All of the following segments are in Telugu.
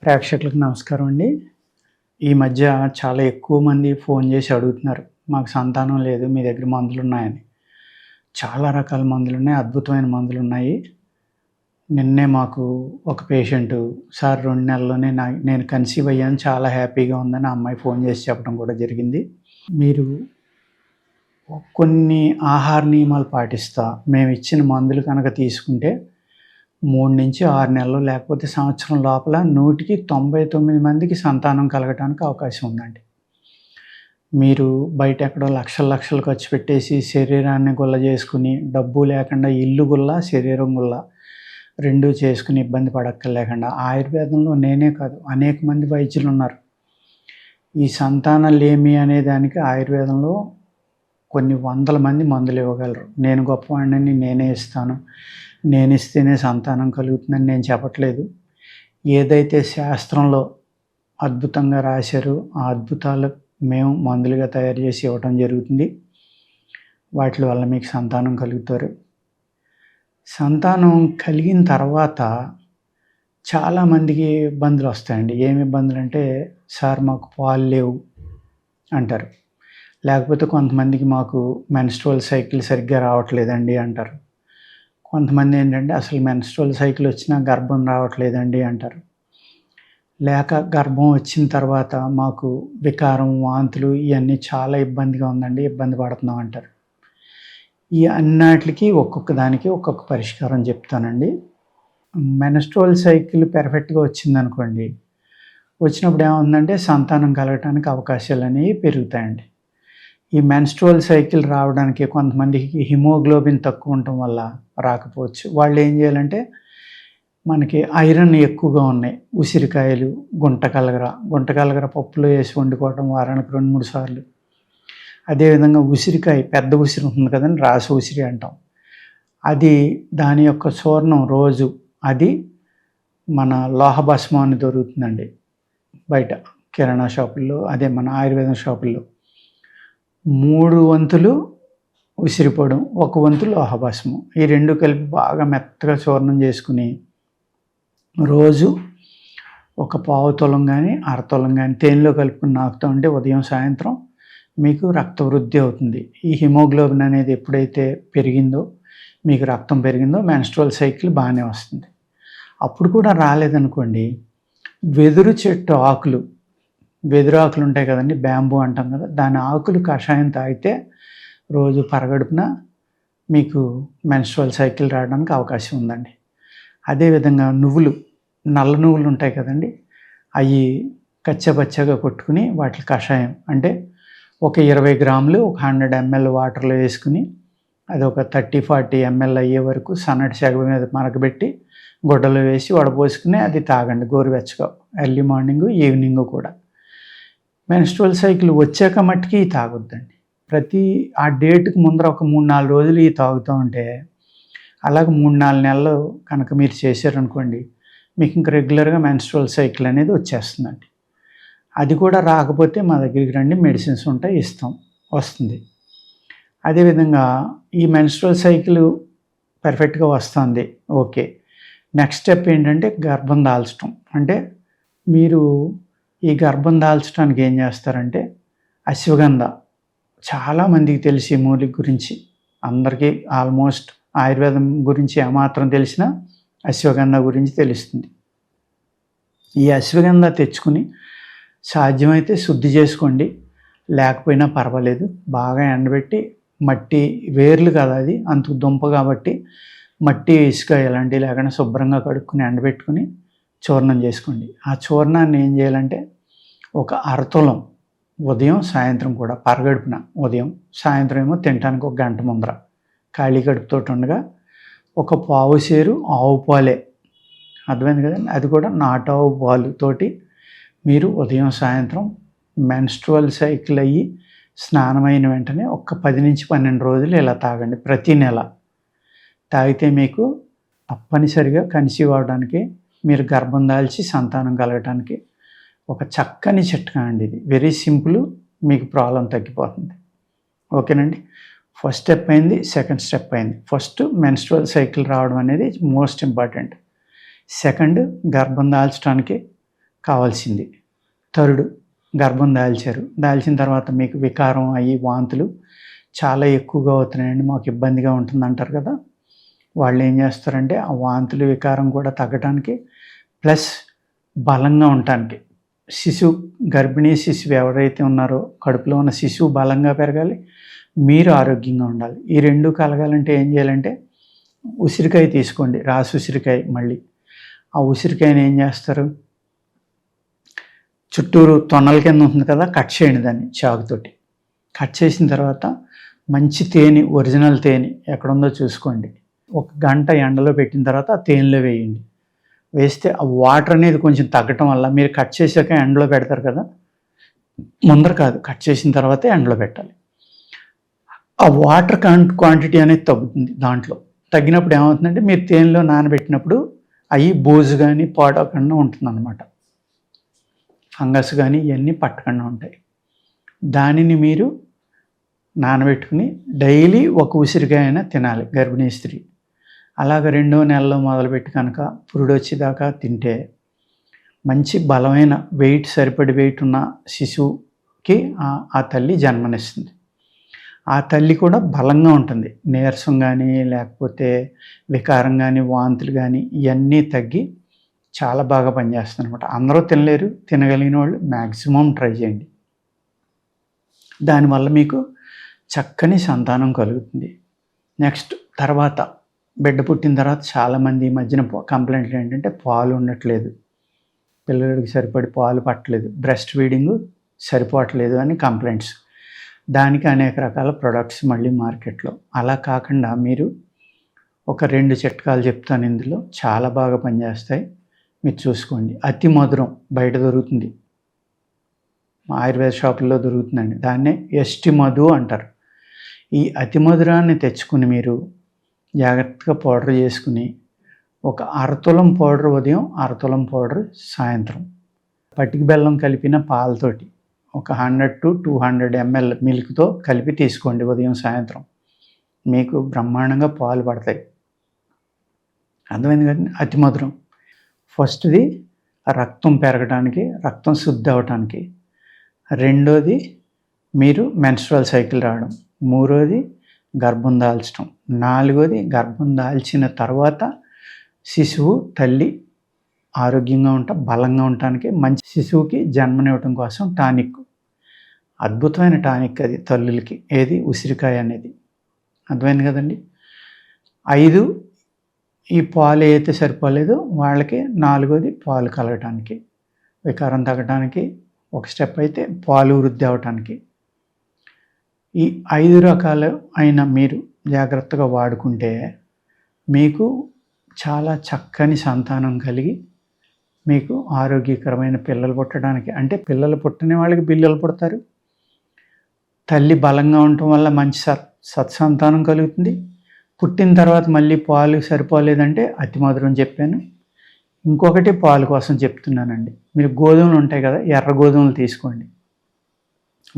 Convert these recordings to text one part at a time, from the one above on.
ప్రేక్షకులకు నమస్కారం అండి. ఈ మధ్య చాలా ఎక్కువ మంది ఫోన్ చేసి అడుగుతున్నారు. మాకు సంతానం లేదు. మీ దగ్గర మందులున్నాయని. చాలా రకాల మందులున్నాయి. అద్భుతమైన మందులున్నాయి. నిన్నే మాకు ఒక పేషెంటు సార్ 2 నెలల్లోనే నేను కన్సీవ్ అయ్యాను. చాలా హ్యాపీగా ఉందని ఆ అమ్మాయి ఫోన్ చేసి చెప్పడం కూడా జరిగింది. మీరు కొన్ని ఆహార నియమాలు పాటిస్తా మేమిచ్చిన మందులు కనుక తీసుకుంటే 3-6 నెలలు లేకపోతే సంవత్సరం లోపల 100కి 99 మందికి సంతానం కలగటానికి అవకాశం ఉందండి. మీరు బయట ఎక్కడో లక్షలు ఖర్చు పెట్టేసి శరీరాన్ని గుల్ల చేసుకుని, డబ్బు లేకుండా ఇల్లు గుల్ల, శరీరం గుల్ల 2 చేసుకుని ఇబ్బంది పడక్కర్లేకుండా ఆయుర్వేదంలో నేనే కాదు అనేక మంది వైద్యులున్నారు. ఈ సంతానలేమి అనే దానికి ఆయుర్వేదంలో కొన్ని వందల మంది మందులు ఇవ్వగలరు. నేను గొప్పవాడినని నేనే ఇస్తాను, నేనిస్తేనే సంతానం కలుగుతుందని నేను చెప్పట్లేదు. ఏదైతే శాస్త్రంలో అద్భుతంగా రాశారో ఆ అద్భుతాలు మేము మందులుగా తయారు చేసి ఇవ్వటం జరుగుతుంది. వాటి వల్ల మీకు సంతానం కలుగుతారు. సంతానం కలిగిన తర్వాత చాలామందికి ఇబ్బందులు వస్తాయండి. ఏమి ఇబ్బందులు అంటే, సార్ మాకు పాలు లేవు అంటారు. లేకపోతే కొంతమందికి మాకు మెన్స్ట్రువల్ సైకిల్ సరిగ్గా రావట్లేదండి అంటారు. కొంతమంది ఏంటంటే అసలు మెన్స్ట్రువల్ సైకిల్ వచ్చినా గర్భం రావట్లేదండి అంటారు. లేక గర్భం వచ్చిన తర్వాత మాకు వికారం, వాంతులు ఇవన్నీ చాలా ఇబ్బందిగా ఉందండి, ఇబ్బంది పడుతున్నాం అంటారు. ఈ అన్నిటికి ఒక్కొక్క దానికి ఒక్కొక్క పరిష్కారం చెప్తానండి. మెన్స్ట్రువల్ సైకిల్ పెర్ఫెక్ట్గా వచ్చిందనుకోండి, వచ్చినప్పుడు ఏమవుతుందంటే సంతానం కలగటానికి అవకాశాలు అనేవి పెరుగుతాయండి. ఈ మెన్స్ట్రువల్ సైకిల్ రావడానికి కొంతమందికి హిమోగ్లోబిన్ తక్కువ ఉండటం వల్ల రాకపోవచ్చు. వాళ్ళు ఏం చేయాలంటే, మనకి ఐరన్ ఎక్కువగా ఉన్నాయి ఉసిరికాయలు, గుంటకలగర పప్పులో వేసి వండుకోవటం వారానికి 2-3 సార్లు. అదేవిధంగా ఉసిరికాయ, పెద్ద ఉసిరి ఉంటుంది కదండి, రాస ఉసిరి అంటాం, అది దాని యొక్క చూర్ణం రోజు, అది మన లోహభస్మం అని దొరుకుతుందండి బయట కిరాణా షాపుల్లో, అదే మన ఆయుర్వేదం షాపుల్లో. 3 వంతులు ఉసిరి పొడం, 1 వంతు లోహభస్మం, ఈ 2 కలిపి బాగా మెత్తగా చూర్ణం చేసుకుని రోజు ఒక పావు తులం కానీ అరతులం కానీ తేనెలో కలుపుకుని నాకుతూ ఉంటే ఉదయం సాయంత్రం మీకు రక్త వృద్ధి అవుతుంది. ఈ హిమోగ్లోబిన్ అనేది ఎప్పుడైతే పెరిగిందో, మీకు రక్తం పెరిగిందో మెన్స్ట్రువల్ సైకిల్ బాగానే వస్తుంది. అప్పుడు కూడా రాలేదనుకోండి, వెదురు చెట్టు ఆకులు, వెదురు ఆకులు ఉంటాయి కదండి, బ్యాంబూ అంటాం కదా, దాని ఆకులు కషాయం తాగితే రోజు పరగడుపున మీకు మెన్స్ట్రువల్ సైకిల్ రావడానికి అవకాశం ఉందండి. అదేవిధంగా నువ్వులు, నల్ల నువ్వులు ఉంటాయి కదండి, అవి కచ్చపచ్చగా కొట్టుకుని వాటి కషాయం అంటే ఒక 20 గ్రాములు ఒక 100 ml వాటర్లో వేసుకుని అది ఒక 30-40 ml అయ్యే వరకు సన్నటి సెగ మీద మరగబెట్టి గుడ్డలో వేసి వడపోసుకుని అది తాగండి గోరువెచ్చగా, ఎర్లీ మార్నింగ్ ఈవినింగ్ కూడా. మెన్స్ట్రువల్ సైకిల్ వచ్చాక మట్టుకి ఇవి తాగొద్దండి. ఆ డేట్కి ముందర ఒక 3-4 రోజులు ఇవి తాగుతూ ఉంటే, అలాగే 3-4 నెలలు కనుక మీరు చేశారనుకోండి, మీకు ఇంక రెగ్యులర్గా మెన్స్ట్రువల్ సైకిల్ అనేది వచ్చేస్తుందండి. అది కూడా రాకపోతే మా దగ్గరికి రండి, మెడిసిన్స్ ఉంటాయి, ఇస్తాం, వస్తుంది. అదేవిధంగా ఈ మెన్స్ట్రువల్ సైకిల్ పర్ఫెక్ట్గా వస్తుంది, ఓకే. నెక్స్ట్ స్టెప్ ఏంటంటే గర్భం దాల్చడం. అంటే మీరు ఈ గర్భం దాల్చడానికి ఏం చేస్తారంటే, అశ్వగంధ, చాలామందికి తెలిసి మూలిక గురించి, అందరికీ ఆల్మోస్ట్ ఆయుర్వేదం గురించి ఏమాత్రం తెలిసినా అశ్వగంధ గురించి తెలుస్తుంది. ఈ అశ్వగంధ తెచ్చుకుని సాధ్యమైతే శుద్ధి చేసుకోండి, లేకపోయినా పర్వాలేదు. బాగా ఎండబెట్టి, మట్టి వేర్లు కదా అది, అంత దుంప కాబట్టి మట్టి, ఇసుక ఇలాంటివి లేకుండా శుభ్రంగా కడుక్కుని ఎండబెట్టుకుని చూర్ణం చేసుకోండి. ఆ చూర్ణాన్ని ఏం చేయాలంటే ఒక అరతులం ఉదయం సాయంత్రం కూడా పరగడుపున, ఉదయం సాయంత్రం ఏమో తినడానికి 1 గంట ముందర ఖాళీ కడుపుతో ఉండగా ఒక పావు సేరు ఆవు పాలే, అర్థమైంది కదండి, అది కూడా నాటావు పాలుతోటి మీరు ఉదయం సాయంత్రం మెన్స్ట్రువల్ సైకిల్ అయ్యి స్నానమైన వెంటనే ఒక 10-12 రోజులు ఇలా తాగండి ప్రతి నెల. తాగితే మీకు తప్పనిసరిగా కన్సీవ్ అవడానికి, మీరు గర్భం దాల్చి సంతానం కలగటానికి ఒక చక్కని చిట్కా అండి ఇది. వెరీ సింపుల్, మీకు ప్రాబ్లం తగ్గిపోతుంది. ఓకేనండి. ఫస్ట్ స్టెప్ అయింది, సెకండ్ స్టెప్ అయింది. ఫస్ట్ మెన్స్ట్రువల్ సైకిల్ రావడం అనేది మోస్ట్ ఇంపార్టెంట్. సెకండ్, గర్భం దాల్చడానికి కావాల్సింది. థర్డ్, గర్భం దాల్చిన తర్వాత మీకు వికారం అయ్యి వాంతులు చాలా ఎక్కువగా అవుతున్నాయండి, మాకు ఇబ్బందిగా ఉంటుందంటారు కదా. వాళ్ళు ఏం చేస్తారంటే ఆ వాంతులు వికారం కూడా తగ్గటానికి ప్లస్ బలంగా ఉండటానికి గర్భిణీ శిశువు ఎవరైతే ఉన్నారో కడుపులో ఉన్న శిశువు బలంగా పెరగాలి, మీరు ఆరోగ్యంగా ఉండాలి. ఈ రెండు కలగాలంటే ఏం చేయాలంటే ఉసిరికాయ తీసుకోండి, రాసి ఉసిరికాయ. మళ్ళీ ఆ ఉసిరికాయని ఏం చేస్తారు, చుట్టూరు తొన్నల కింద ఉంటుంది కదా, కట్ చేయండి దాన్ని చాకుతోటి. కట్ చేసిన తర్వాత మంచి తేనె, ఒరిజినల్ తేనె ఎక్కడుందో చూసుకోండి, 1 గంట ఎండలో పెట్టిన తర్వాత ఆ తేనెలో వేయండి. వేస్తే ఆ వాటర్ అనేది కొంచెం తగ్గటం వల్ల, మీరు కట్ చేసాక ఎండలో పెడతారు కదా, ముందర కాదు, కట్ చేసిన తర్వాతే ఎండలో పెట్టాలి. ఆ వాటర్ క్వాంటిటీ అనేది తగ్గుతుంది. దాంట్లో తగ్గినప్పుడు ఏమవుతుందంటే మీరు తేనెలో నానబెట్టినప్పుడు అవి బోజు కానీ పాడకుండా ఉంటుందన్నమాట. ఫంగస్ కానీ ఇవన్నీ పట్టకుండా ఉంటాయి. దానిని మీరు నానబెట్టుకుని డైలీ 1 ఉసిరికాయ అయినా తినాలి గర్భిణీ స్త్రీ. అలాగ 2వ నెలలో మొదలుపెట్టి కనుక పురుడొచ్చేదాకా తింటే మంచి బలమైన సరిపడి వెయిట్ ఉన్న శిశువుకి ఆ తల్లి జన్మనిస్తుంది. ఆ తల్లి కూడా బలంగా ఉంటుంది. నీరసం కానీ లేకపోతే వికారం కానీ వాంతులు కానీ ఇవన్నీ తగ్గి చాలా బాగా పనిచేస్తుంది అనమాట. అందరూ తినలేరు, తినగలిగిన వాళ్ళు మ్యాక్సిమం ట్రై చేయండి. దానివల్ల మీకు చక్కని సంతానం కలుగుతుంది. నెక్స్ట్ తర్వాత బిడ్డ పుట్టిన తర్వాత చాలామంది ఈ మధ్యన కంప్లైంట్లు ఏంటంటే పాలు ఉండట్లేదు, పిల్లలకి సరిపడి పాలు పట్టలేదు, బ్రెస్ట్ ఫీడింగ్ సరిపోవట్లేదు అని కంప్లైంట్స్. దానికి అనేక రకాల ప్రొడక్ట్స్ మళ్ళీ మార్కెట్లో. అలా కాకుండా మీరు ఒక 2 చిట్కాలు చెప్తాను, ఇందులో చాలా బాగా పనిచేస్తాయి, మీరు చూసుకోండి. అతి మధురం బయట దొరుకుతుంది, ఆయుర్వేద షాపుల్లో దొరుకుతుందండి, దాన్నే ఎస్టి మధు అంటారు. ఈ అతి మధురాన్ని తెచ్చుకుని మీరు జాగ్రత్తగా పౌడర్ చేసుకుని, ఒక అరతులం పౌడర్ ఉదయం, అరతులం పౌడర్ సాయంత్రం, పటిక బెల్లం కలిపిన పాలతోటి ఒక 100 to 200 ml మిల్క్తో కలిపి తీసుకోండి ఉదయం సాయంత్రం. మీకు బ్రహ్మాండంగా పాలు పడతాయి. అర్థమైంది కదండి. అతి మధురం ఫస్ట్ది రక్తం పెరగడానికి, రక్తం శుద్ధి అవ్వటానికి. రెండోది మీరు మెన్స్ట్రువల్ సైకిల్ రావడం. మూడోది గర్భం దాల్చడం. నాలుగోది గర్భం దాల్చిన తర్వాత శిశువు తల్లి ఆరోగ్యంగా బలంగా ఉండటానికి, మంచి శిశువుకి జన్మనివ్వటం కోసం టానిక్. అద్భుతమైన టానిక్ అది తల్లులకి. ఏది? ఉసిరికాయ అనేది. అర్థమైంది కదండి. 5 ఈ పాలు అయితే సరిపోలేదు వాళ్ళకి, 4వది పాలు కలగటానికి, వికారం తగ్గడానికి ఒక స్టెప్ అయితే పాలు వృద్ధి అవటానికి. ఈ 5 రకాలు అయినా మీరు జాగ్రత్తగా వాడుకుంటే మీకు చాలా చక్కని సంతానం కలిగి మీకు ఆరోగ్యకరమైన పిల్లలు పుట్టడానికి, అంటే పిల్లలు పుట్టని వాళ్ళకి పిల్లలు పుడతారు, తల్లి బలంగా ఉండటం వల్ల మంచి సత్సంతానం కలుగుతుంది. పుట్టిన తర్వాత మళ్ళీ పాలు సరిపోలేదంటే అతి మధురం చెప్పాను. ఇంకొకటి పాలు కోసం చెప్తున్నానండి. మీరు గోధుమలు ఉంటాయి కదా, ఎర్ర గోధుమలు తీసుకోండి,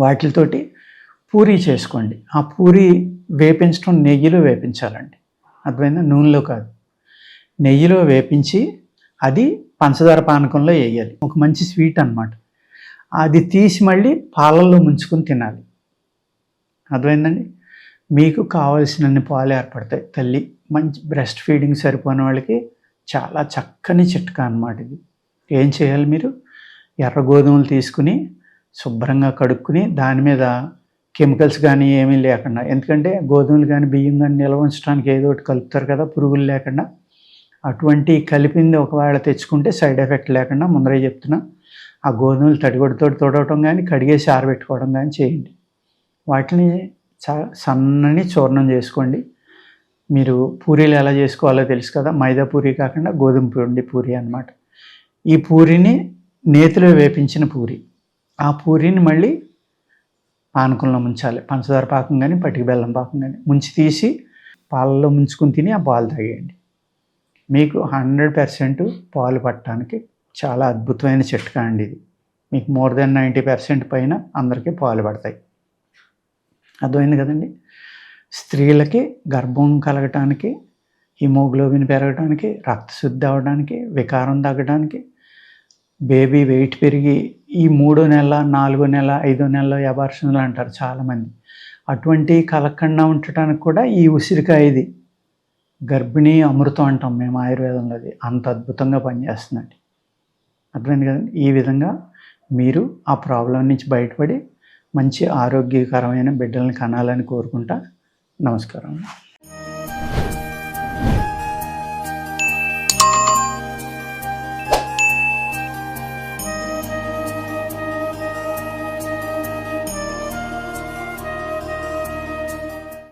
వాటితోటి పూరీ చేసుకోండి. ఆ పూరీ వేపించడం నెయ్యిలో వేపించాలండి. అర్థమైందా? నూనెలో కాదు, నెయ్యిలో వేపించి అది పంచదార పానకంలో వేయాలి. ఒక మంచి స్వీట్ అన్నమాట. అది తీసి మళ్ళీ పాలల్లో ముంచుకొని తినాలి. అర్థమైందండి. మీకు కావాల్సినన్ని పాలు ఏర్పడతాయి. తల్లి మంచి బ్రెస్ట్ ఫీడింగ్ సరిపోని వాళ్ళకి చాలా చక్కని చిట్కా అన్నమాట ఇది. ఏం చేయాలి? మీరు ఎర్ర గోధుమలు తీసుకుని శుభ్రంగా కడుక్కుని దాని మీద కెమికల్స్ కానీ ఏమీ లేకుండా, ఎందుకంటే గోధుమలు కానీ బియ్యం కానీ నిల్వ ఉంచడానికి ఏదో ఒకటి కలుపుతారు కదా పురుగులు లేకుండా, అటువంటి కలిపింది ఒకవేళ తెచ్చుకుంటే సైడ్ ఎఫెక్ట్ లేకుండా ముందరే చెప్తున్నా, ఆ గోధుమలు తడిగొడ్డతో తొడవటం కానీ కడిగేసి ఆరబెట్టుకోవడం కానీ చేయండి. వాటిని సన్నని చూర్ణం చేసుకోండి. మీరు పూరీలు ఎలా చేసుకోవాలో తెలుసు కదా, మైదా పూరీ కాకుండా గోధుమ పిండి పూరీ అన్నమాట. ఈ పూరీని నేతిలో వేపించిన పూరీ, ఆ పూరీని మళ్ళీ పానకంలో ముంచాలి. పంచదార పాకం కానీ పటిక బెల్లం పాకం కానీ ముంచి తీసి పాలలో ముంచుకుని తిని ఆ పాలు తాగేయండి. మీకు 100% పాలు పట్టడానికి చాలా అద్భుతమైన చిట్కా అండి ఇది. మీకు మోర్ దెన్ 90% పైన అందరికీ పాలు పడతాయి. అర్థమైంది కదండి. స్త్రీలకి గర్భం కలగటానికి, హిమోగ్లోబిన్ పెరగడానికి, రక్తశుద్ధి అవ్వడానికి, వికారం తగ్గడానికి, బేబీ వెయిట్ పెరిగి ఈ 3 నెల, 4 నెల, 5 నెలలో అబార్షన్లు అంటారు చాలామంది. అటువంటివి కలగకుండా ఉండటానికి కూడా ఈ ఉసిరికాయ ఇది గర్భిణీ అమృతం అంటాం మేము ఆయుర్వేదంలో. అది అంత అద్భుతంగా పనిచేస్తుందండి. అర్థమైంది కదండి. ఈ విధంగా మీరు ఆ ప్రాబ్లం నుంచి బయటపడి మంచి ఆరోగ్యకరమైన బిడ్డల్ని కనాలని కోరుకుంటా. నమస్కారం.